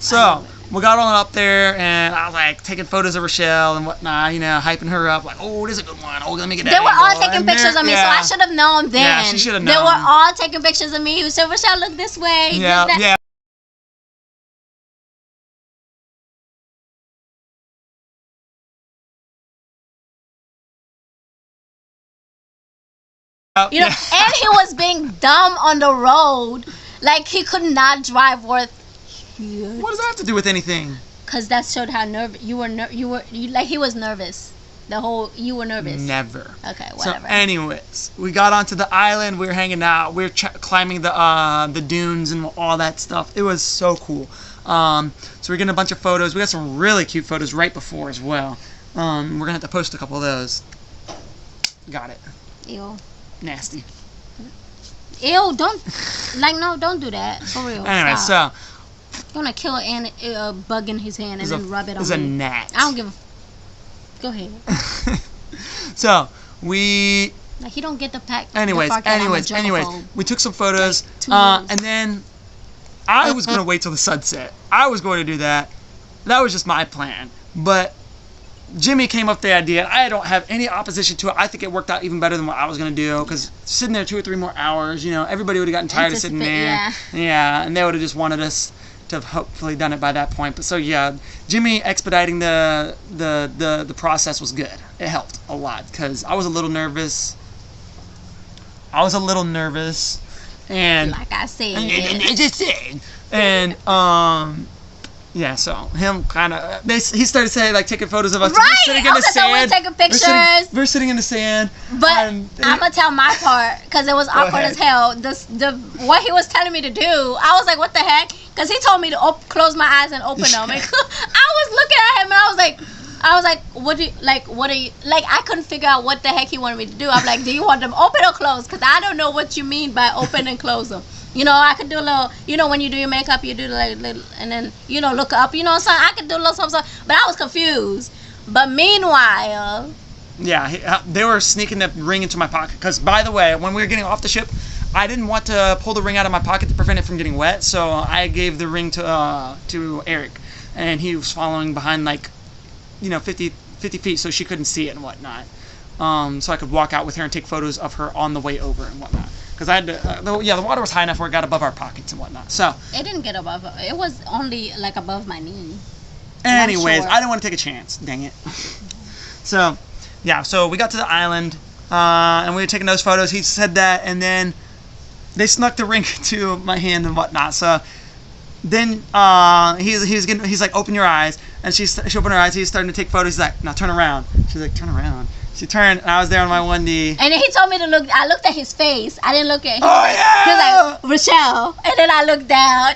So we got on up there, and I was like taking photos of Rochelle and whatnot, you know, hyping her up, like, oh, this is a good one. Oh, let me get that. They were all angle. taking And pictures of me, so I yeah. should have known then. Yeah, she should have They known. were all taking pictures of me. Who said, Rochelle, look this way. Yeah, do that. yeah. You know, and he was being dumb on the road. Like, he could not drive worth. What does that have to do with anything? Because that showed how nervous you were. Like, he was nervous. You were nervous. Never. Okay, So, whatever. anyways, we got onto the island. We were hanging out. We were climbing the dunes and all that stuff. It was so cool. So we're getting a bunch of photos. We got some really cute photos right before as well. We're gonna have to post a couple of those. Got it. Ew. Nasty. Ew, don't do that. For real. Anyway, Stop. so You're gonna kill a bug in his hand and then rub it on It's a me. gnat. I don't give a. Go ahead. So we. Like, he don't get the pack. Anyways, the fact that I'm a anyways, germaphobe. we took some photos, Like, 2 years. and then I was gonna wait till the sunset. I was going to do that. That was just my plan, but Jimmy came up with the idea. I don't have any opposition to it. I think it worked out even better than what I was gonna do, because sitting there 2 or 3 more hours, you know, everybody would have gotten tired of sitting there. Yeah. Yeah, and they would have just wanted us to have hopefully done it by that point. But so yeah, Jimmy expediting the process was good. It helped a lot because I was a little nervous. And Like I said. and yeah, so him kind of he started saying like taking photos of us. Right. We're sitting in the sand. We're taking pictures. We're sitting in the sand. But I'm gonna tell my part because it was awkward ahead. as hell. What he was telling me to do, I was like, what the heck? Because he told me to close my eyes and open them. And I was looking at him and I was like, what are you like? I couldn't figure out what the heck he wanted me to do. I'm like, do you want them open or closed? Because I don't know what you mean by open and close them. You know, I could do a little, you know, when you do your makeup, you do like little, and then, you know, look up, you know, so I could do a little something, but I was confused. But meanwhile, yeah, they were sneaking the ring into my pocket. Because, by the way, when we were getting off the ship, I didn't want to pull the ring out of my pocket to prevent it from getting wet, so I gave the ring to Eric, and he was following behind, like, you know, 50 feet, so she couldn't see it and whatnot. So I could walk out with her and take photos of her on the way over and whatnot. Because I had to, the water was high enough where it got above our pockets and whatnot. So it didn't get above, it was only like above my knee. anyways, I didn't want to take a chance. Dang it. So, yeah, so we got to the island, and we were taking those photos. He said that, and then they snuck the ring to my hand and whatnot. So then he's like, open your eyes, and she opened her eyes. He's starting to take photos. He's like, now turn around. She's like, turn around. She turned, and I was there on my one knee. And then he told me to look. I looked at his face. I didn't look at him. Oh, yeah! He was like, Rochelle. And then I looked down.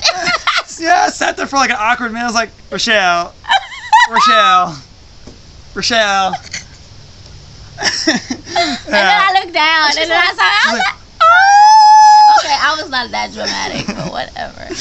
Yeah, I sat there for like an awkward minute. I was like, Rochelle. And then I looked down, and then I was like, oh! Okay, I was not that dramatic, but whatever.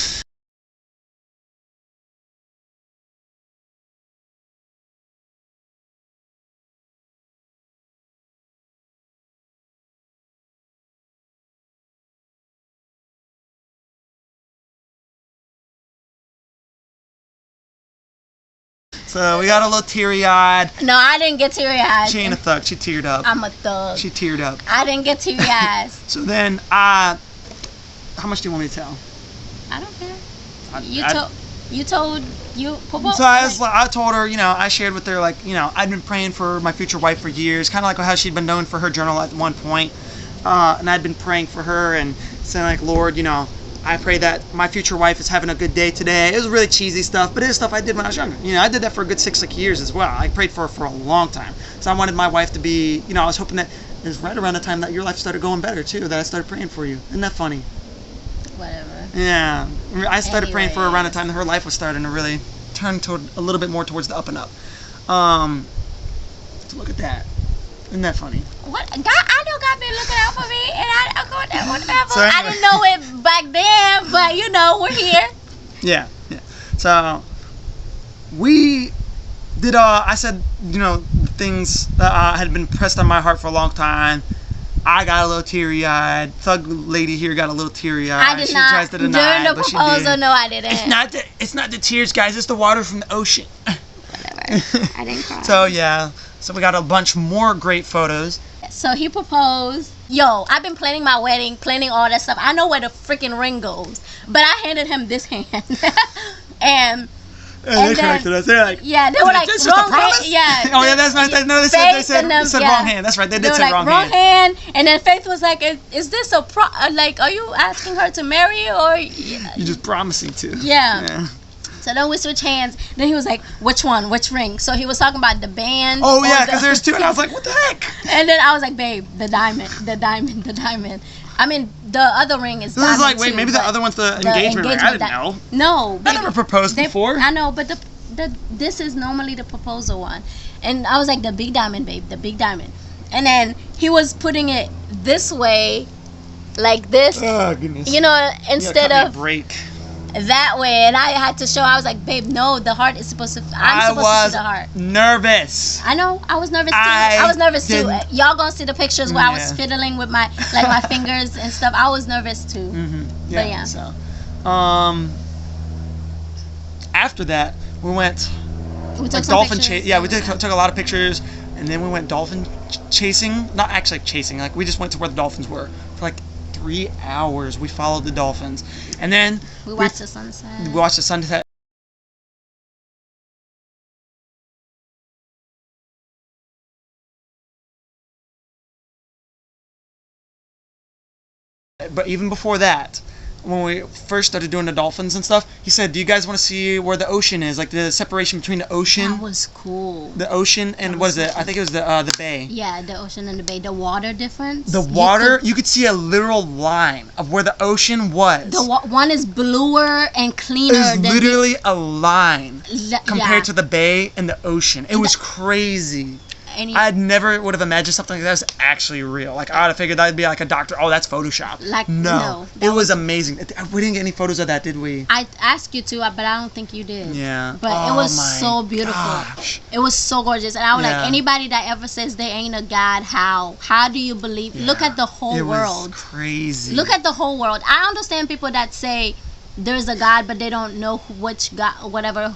So we got a little teary-eyed. No, I didn't get teary-eyed. She ain't a thug. She teared up. I'm a thug. She teared up. I didn't get teary-eyed. So then, how much do you want me to tell? I don't care. You proposed. So I told her, you know, I shared with her, like, you know, I'd been praying for my future wife for years, kind of like how she'd been known for her journal at one point. And I'd been praying for her and saying, like, Lord, you know, I pray that my future wife is having a good day today. It was really cheesy stuff, but it is stuff I did when I was younger. You know, I did that for a good 6 years as well. I prayed for her for a long time. So I wanted my wife to be, you know, I was hoping that it was right around the time that your life started going better, too, that I started praying for you. Isn't that funny? Whatever. Yeah. I started praying for her around the time that her life was starting to really turn toward a little bit more towards the up and up. So look at that. Isn't that funny? What? God, I know God been looking out for me, and I go there, whatever. So anyway. I didn't know it back then, but you know, we're here. Yeah. So we did. I said, you know, things that had been pressed on my heart for a long time. I got a little teary-eyed. Thug lady here got a little teary-eyed. I did she not. tries to deny, During the but she proposal, did. no, I didn't. It's not the tears, guys. It's the water from the ocean. Whatever. I didn't cry. So yeah. So we got a bunch more great photos. So he proposed. Yo, I've been planning my wedding, planning all that stuff. I know where the freaking ring goes, but I handed him this hand, and they corrected us. They're like, yeah, they were like, "That's just a wrong hand. promise?" Yeah. Oh yeah, that's nice. No, they said wrong hand. That's right. They did say like, wrong hand. And then Faith was like, "Is this a like? Are you asking her to marry you or?" You're just promising to. Yeah. So then we switch hands. Then he was like, which one? Which ring? So he was talking about the band. Oh, yeah, because there's two. And I was like, what the heck? And then I was like, babe, the diamond. I mean, the other ring is diamond. This is like, wait, too, maybe the other one's the engagement ring. I didn't know. No. I never proposed before. I know, but this is normally the proposal one. And I was like, the big diamond, babe, the big diamond. And then he was putting it this way, like this. Oh, goodness. You know, instead of break. That way, and I had to show. I was like, "Babe, no, the heart is supposed to. I'm supposed to see the heart." Nervous. I know. I was nervous too. I was nervous too. Y'all gonna see the pictures where I was fiddling with my my fingers and stuff. I was nervous too. Yeah. But yeah. So, after that, we went. We took dolphin chase. Yeah, we took a lot of pictures, and then we went dolphin chasing. Not actually chasing. Like we just went to where the dolphins were for like 3 hours. We followed the dolphins, and then We watched the sunset. we watched the sunset. But even before that, when we first started doing the dolphins and stuff, he said, "Do you guys want to see where the ocean is? Like the separation between the ocean, That was cool. the ocean, and what is it? I think it was the bay. Yeah, the ocean and the bay. The water difference. The water, you could see a literal line of where the ocean was. One is bluer and It cleaner was than literally a line the, compared to the bay and the ocean. It was crazy. I never would have imagined something like that was actually real. Like, I would have figured that'd be like a doctor. Oh, that's Photoshop. Like, no, it was amazing. We didn't get any photos of that, did we? I asked you to, but I don't think you did. Yeah. But it was so beautiful. Gosh. It was so gorgeous. And I was Yeah. like, anybody that ever says there ain't a God, how? How do you believe? Look Yeah. at the whole It was world. crazy. Look at the whole world. I understand people that say there's a God, but they don't know which God, whatever,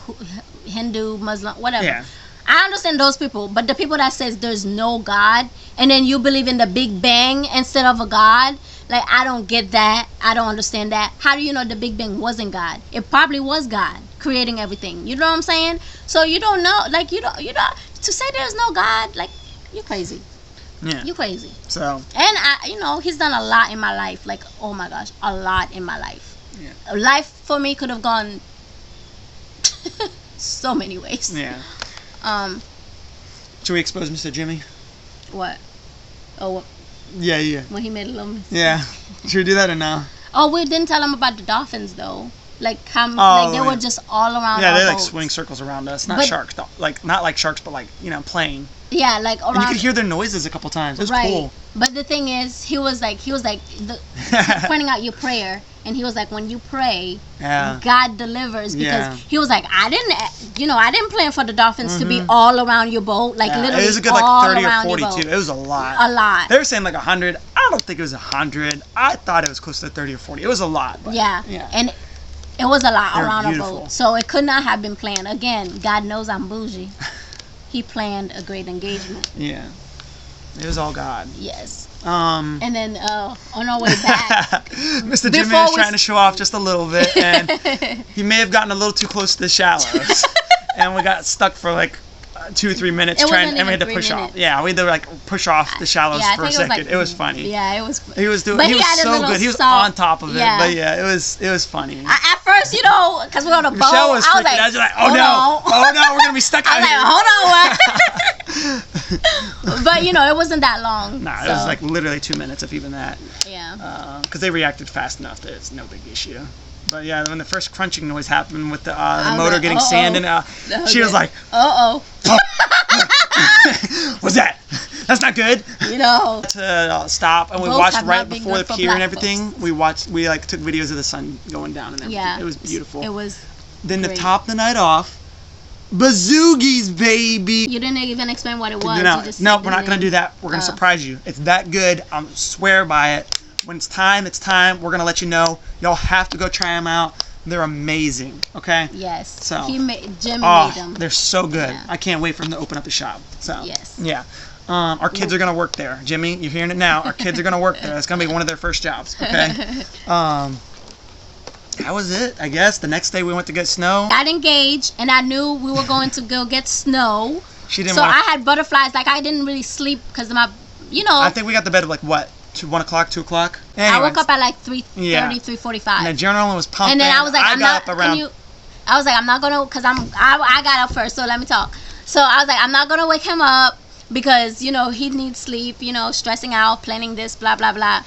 Hindu, Muslim, whatever. Yeah. I understand those people, but the people that says there's no God and then you believe in the Big Bang instead of a God, like, I don't get that. I don't understand that. How do you know the Big Bang wasn't God? It probably was God creating everything. You know what I'm saying? So you don't know, like, you don't to say there's no God, like, you're crazy. Yeah. You crazy. So. And he's done a lot in my life. Like, oh my gosh, a lot in my life. Yeah. Life for me could have gone so many ways. Yeah. Should we expose Mr. Jimmy? What? Oh, Yeah. when he made a little mistake. Yeah. Should we do that or no? Oh, we didn't tell him about the dolphins though. Like how like they were just all around. Yeah, our they like boats. swing circles around us. Not But- sharks, though. Like not like sharks, but like playing. Yeah, like around. And you could hear their noises a couple times. It was right. cool. But the thing is, he was like pointing out your prayer, and he was like, when you pray, Yeah. God delivers, because Yeah. he was like, I didn't plan for the dolphins to be all around your boat, like Yeah, literally it was a good all like 30 or around 40 your boat. too. It was a lot. A lot. They were saying like 100. I don't think it was 100. I thought it was close to 30 or 40. It was a lot. But Yeah. Yeah. And it was a lot They were around our beautiful. boat. So it could not have been planned. Again, God knows I'm bougie. He planned a great engagement. Yeah. It was all God. Yes. And then on our way back, Mr. Jimmy Before was we- trying to show off just a little bit, and he may have gotten a little too close to the shallows, and we got stuck for like 2 or 3 minutes It trying, wasn't and we had to even push 3 off. minutes. Yeah, we had to like push off the shallows yeah, I for a think second. it was, like, It was funny. Yeah, it was. He was doing. But He was he had a so little good. He was salt. on top of it. Yeah. But yeah, it was funny. At first, because we're on a boat, Michelle was I was freaking out. like, She's like, oh hold no, on. oh no, we're gonna be stuck I out was here. like, hold on, what? But it wasn't that long. Nah, it so, was like literally 2 minutes, if even that. Yeah. Because they reacted fast enough that it's no big issue. But yeah, when the first crunching noise happened with the was motor like, getting uh-oh. sand in, she was like, Uh-oh. "What's that? That's not good." To stop, and we Boats watched have right not been before the good for pier and black everything. We like took videos of the sun going down and everything. Yeah. It was beautiful. It was. Then to great. top the night off, Bazoogies, baby. You didn't even explain what it was. No, You just no, said we're the not gonna name. do that. We're gonna surprise you. It's that good. I swear by it. When it's time, it's time. We're gonna let you know. Y'all have to go try them out. They're amazing. Okay. Yes. So. Jim made them. They're so good. Yeah. I can't wait for them to open up the shop. So. Yes. Yeah. Our kids are gonna work there. Jimmy, you're hearing it now. Our kids are gonna work there. It's gonna be one of their first jobs. Okay. That was it, I guess. The next day we went to get snow. Got engaged, and I knew we were going to go get snow. She didn't So want. I had butterflies. Like, I didn't really sleep because my, I think we got to bed at like what? 1 o'clock, 2 o'clock. I woke up at like 3:30, Yeah. 3:45. And the adrenaline was pumping. And then I was like, I'm got not. up around. I was like, I'm not gonna, cause I got up first. So let me talk. So I was like, I'm not gonna wake him up because he needs sleep. Stressing out, planning this, blah blah blah.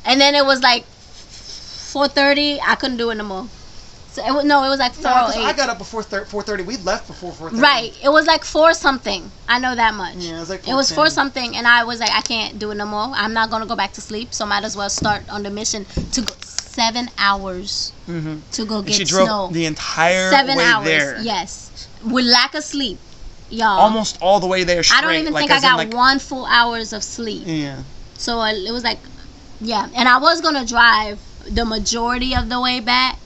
And then it was like 4:30. I couldn't do it no more. So it was like 4:08. No, 'cause I got up before 4:30. We left before 4:30. Right. It was like 4 something. I know that much. Yeah, it was like It was 4:10. 4 something, and I was like, I can't do it no more. I'm not gonna go back to sleep. So might as well start on the mission to go 7 hours to go get She drove snow. the entire 7 way hours. there. Yes. With lack of sleep, y'all. Almost all the way there straight. I don't even think I got 1 full hours of sleep. Yeah. So it was like, yeah. And I was gonna drive the majority of the way back,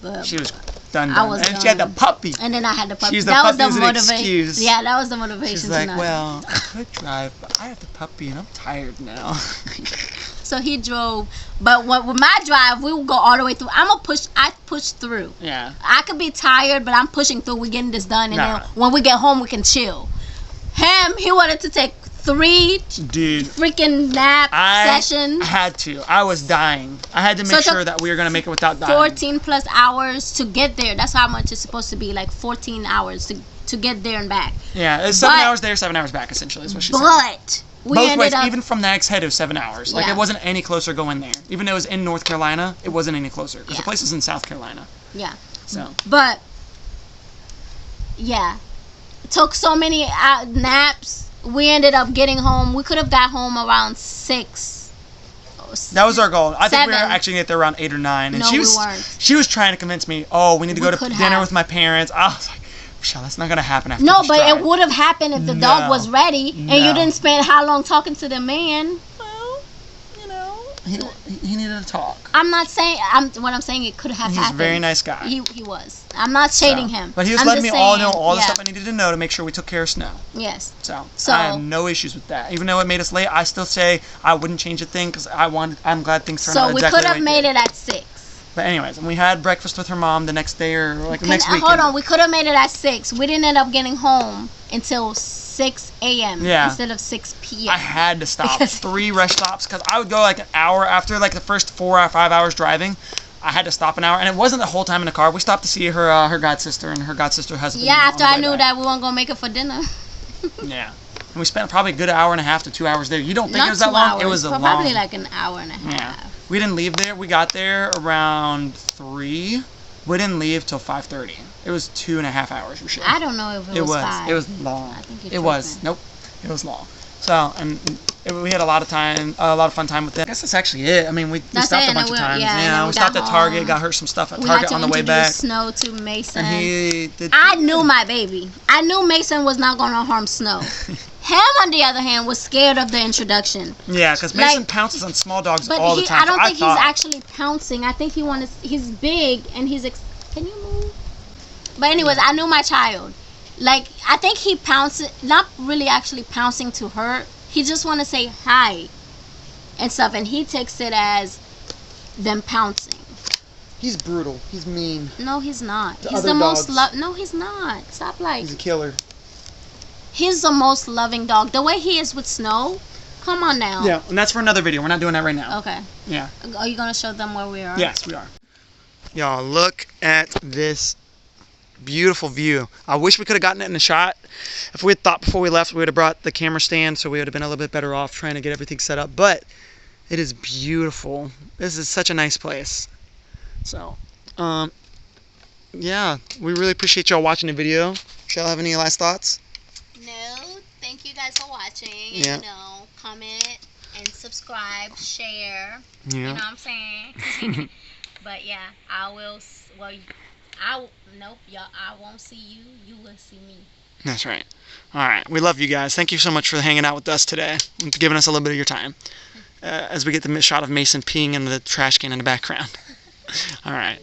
but She was done. I was and she had the done. puppy. and then I had the puppy. She's the That was puppy the was an motivation. excuse. Yeah, that was the motivation. She's like, tonight. well, I could drive, but I have the puppy and I'm tired now. So he drove. But with my drive, we would go all the way through. I push through. Yeah. I could be tired, but I'm pushing through. We're getting this done. And Nah. then when we get home, we can chill. He wanted to take 3 freaking nap sessions. I had to. I was dying. I had to make sure that we were going to make it without dying. 14 plus hours to get there. That's how much it's supposed to be. Like 14 hours to get there and back. Yeah, it's 7 hours there, 7 hours back, essentially, is what she said. But we both ended ways, up, even from the next head, it was 7 hours. Like, Yeah. it wasn't any closer going there. Even though it was in North Carolina, it wasn't any closer. Because the place is in South Carolina. Yeah. So. But, yeah. Took so many naps. We ended up getting home. We could have got home around 6. That was our goal. I think we were 7. actually going to get there around 8 or 9. And No, we weren't. She was trying to convince me, oh, we need to go to could dinner have. with my parents. I was like, Michelle, that's not going to happen after No, this but drive. it would have happened if the dog was ready and you No. didn't spend how long talking to the man. Well, you know, he needed to talk. I'm not saying, what I'm saying, it could have He's happened. a very nice guy. He was. I'm not shading him. But he was I'm letting me just all saying, know all the yeah. stuff I needed to know to make sure we took care of Snow. Yes. So So- I have no issues with that. Even though it made us late, I still say I wouldn't change a thing because I'm glad things turned out So we exactly could the way have made did. it at 6. But anyways, and we had breakfast with her mom the next day or like the next weekend. Hold on, we could have made it at 6. We didn't end up getting home until 6 a.m. Yeah. instead of 6 p.m. I had to stop Because- 3 rest stops because I would go like an hour after like the first 4 or 5 hours driving. I had to stop an hour, and it wasn't the whole time in the car. We stopped to see her god sister and her god sister husband. Yeah, on after the I way knew back. that we weren't going to make it for dinner. Yeah, and we spent probably a good hour and a half to 2 hours there. You don't think Not it was that 2 long? hours, It was a long. probably like an hour and a half. Yeah. We didn't leave there. We got there around 3. We didn't leave till 5:30. It was 2.5 hours for sure. I don't know if it was 5. It was long. I think It was. Nope. It was long. So, and we had a lot of fun time with them. I guess that's actually it. I mean, we That's stopped it, a and bunch then of we- times. yeah, and Yeah, then we we stopped got at Target, home. got her some stuff at We had Target to on the way introduce back. Snow to Mason. And he did. I knew my baby. I knew Mason was not going to harm Snow. Him, on the other hand, was scared of the introduction. Yeah, because Mason Like- pounces on small dogs But all the time. I don't so think thought, he's actually pouncing. I think he's big and can you move? But anyways, I knew my child. Like, I think he pounces, not really actually pouncing to her. He just want to say hi and stuff. And he takes it as them pouncing. He's brutal. He's mean. No, he's not. To He's other the most dogs. No, he's not. Stop like. He's a killer. He's the most loving dog. The way he is with Snow. Come on now. Yeah, and that's for another video. We're not doing that right now. Okay. Yeah. Are you going to show them where we are? Yes, we are. Y'all, look at this beautiful view. I wish we could have gotten it in the shot. If we had thought before we left, we would have brought the camera stand, so we would have been a little bit better off trying to get everything set up. But it is beautiful. This is such a nice place. So, yeah, we really appreciate y'all watching the video. Shall have any last thoughts? No, thank you guys for watching. Yeah. And, comment and subscribe, share. Yeah. You know what I'm saying? But yeah, I will. Nope, y'all. I won't see you. You will see me. That's right. All right. We love you guys. Thank you so much for hanging out with us today and for giving us a little bit of your time as we get the shot of Mason peeing in the trash can in the background. All right.